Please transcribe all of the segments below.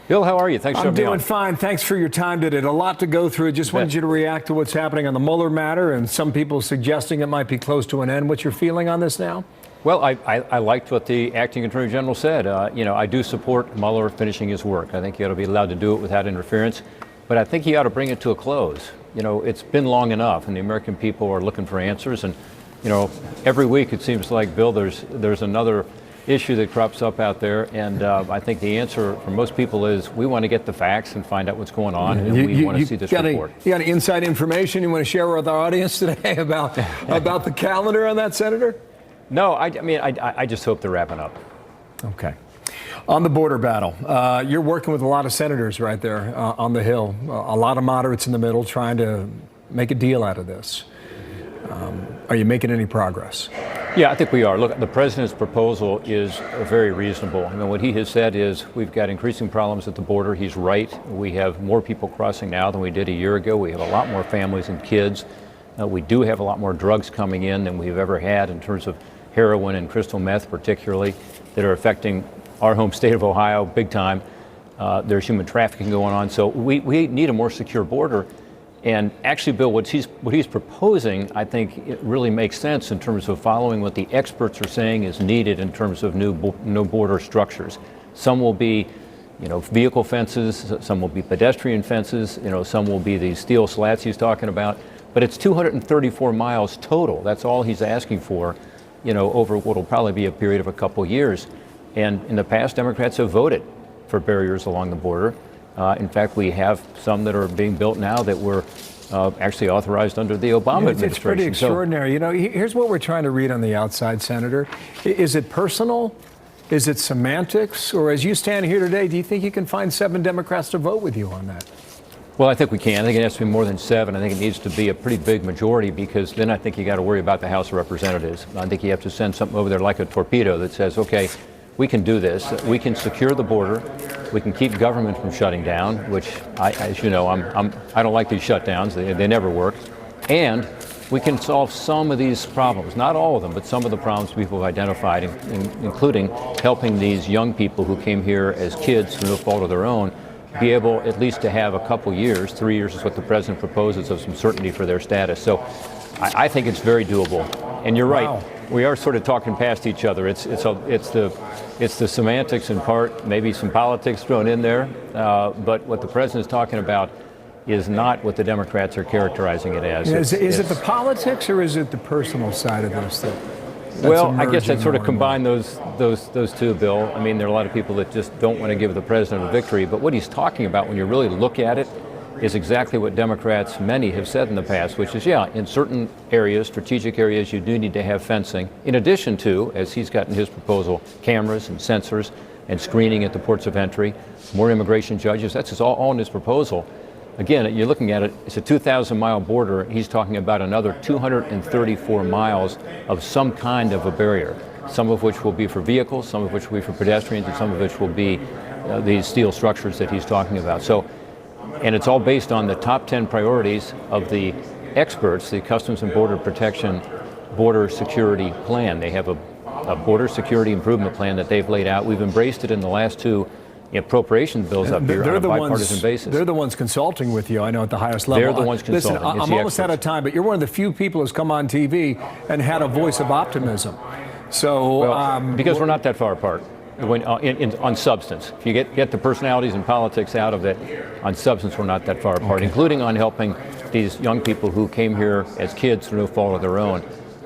Bill, how are you? Thanks for I'm being on. doing fine. Thanks for your time today. A lot to go through. Just wanted you to react to what's happening on the Mueller matter and some people suggesting it might be close to an end. What's your feeling on this now? Well, I liked what the acting attorney general said. I do support Mueller finishing his work. I think he ought to be allowed to do it without interference, but I think he ought to bring it to a close. It's been long enough, and the American people are looking for answers. And every week it seems like, Bill, there's another issue that crops up out there, and I think the answer for most people is we want to get the facts and find out what's going on, and we want to see this report. You got any inside information you want to share with our audience today about the calendar on that, Senator? No, I just hope they're wrapping up. Okay. On the border battle, you're working with a lot of senators right there on the Hill, a lot of moderates in the middle trying to make a deal out of this. Are you making any progress? Yeah, I think we are. Look, the president's proposal is very reasonable. What he has said is we've got increasing problems at the border. He's right. We have more people crossing now than we did a year ago. We have a lot more families and kids. We do have a lot more drugs coming in than we've ever had in terms of heroin and crystal meth particularly, that are affecting our home state of Ohio big time. There's human trafficking going on. So we need a more secure border. And actually, Bill, what he's proposing, I think it really makes sense in terms of following what the experts are saying is needed in terms of new border structures. Some will be, vehicle fences. Some will be pedestrian fences. Some will be these steel slats he's talking about. But it's 234 miles total. That's all he's asking for, over what will probably be a period of a couple years. And in the past, Democrats have voted for barriers along the border. In fact, we have some that are being built now that were actually authorized under the Obama administration. It's pretty extraordinary. Here's what we're trying to read on the outside, Senator. Is it personal? Is it semantics? Or as you stand here today, do you think you can find 7 Democrats to vote with you on that? Well, I think we can. I think it has to be more than 7. I think it needs to be a pretty big majority, because then I think you got to worry about the House of Representatives. I think you have to send something over there like a torpedo that says, okay, we can do this. We can secure the border. We can keep government from shutting down, which, as you know, I don't like these shutdowns. They never work. And we can solve some of these problems, not all of them, but some of the problems people have identified, including helping these young people who came here as kids through no fault of their own, be able at least to have a couple years, 3 years is what the president proposes, of some certainty for their status. So I think it's very doable. And you're right. Wow. We are sort of talking past each other. It's the semantics in part, maybe some politics thrown in there, but what the president is talking about is not what the Democrats are characterizing it as. Is it the politics, or is it the personal side of this that's well, I guess emerging I'd sort of more and combine those two, Bill. There are a lot of people that just don't want to give the president a victory, but what he's talking about, when you really look at it, is exactly what Democrats, many, have said in the past, which is, yeah, in certain areas, strategic areas, you do need to have fencing, in addition to, as he's got in his proposal, cameras and sensors and screening at the ports of entry, more immigration judges. That's just all in his proposal. Again, you're looking at it, it's a 2,000-mile border. He's talking about another 234 miles of some kind of a barrier, some of which will be for vehicles, some of which will be for pedestrians, and some of which will be these steel structures that he's talking about. And it's all based on the top 10 priorities of the experts, the Customs and Border Protection Border Security Plan. They have a border security improvement plan that they've laid out. We've embraced it in the last 2 appropriation bills up here on a bipartisan basis. They're the ones consulting with you, I know, at the highest level. They're the ones consulting. Listen, I'm almost out of time, but you're one of the few people who's come on TV and had a voice of optimism. So, because we're not that far apart. On substance. If you get the personalities and politics out of it, on substance we're not that far apart, including on helping these young people who came here as kids through no fault of their own.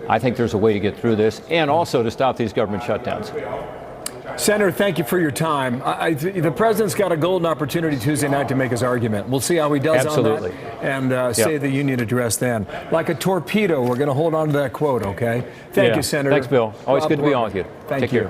I think there's a way to get through this, and also to stop these government shutdowns. Senator, thank you for your time. The president's got a golden opportunity Tuesday night to make his argument. We'll see how he does on that and say the union address then. Like a torpedo, we're going to hold on to that quote, okay? Thank you, Senator. Thanks, Bill. Always good to be on with you. Take care.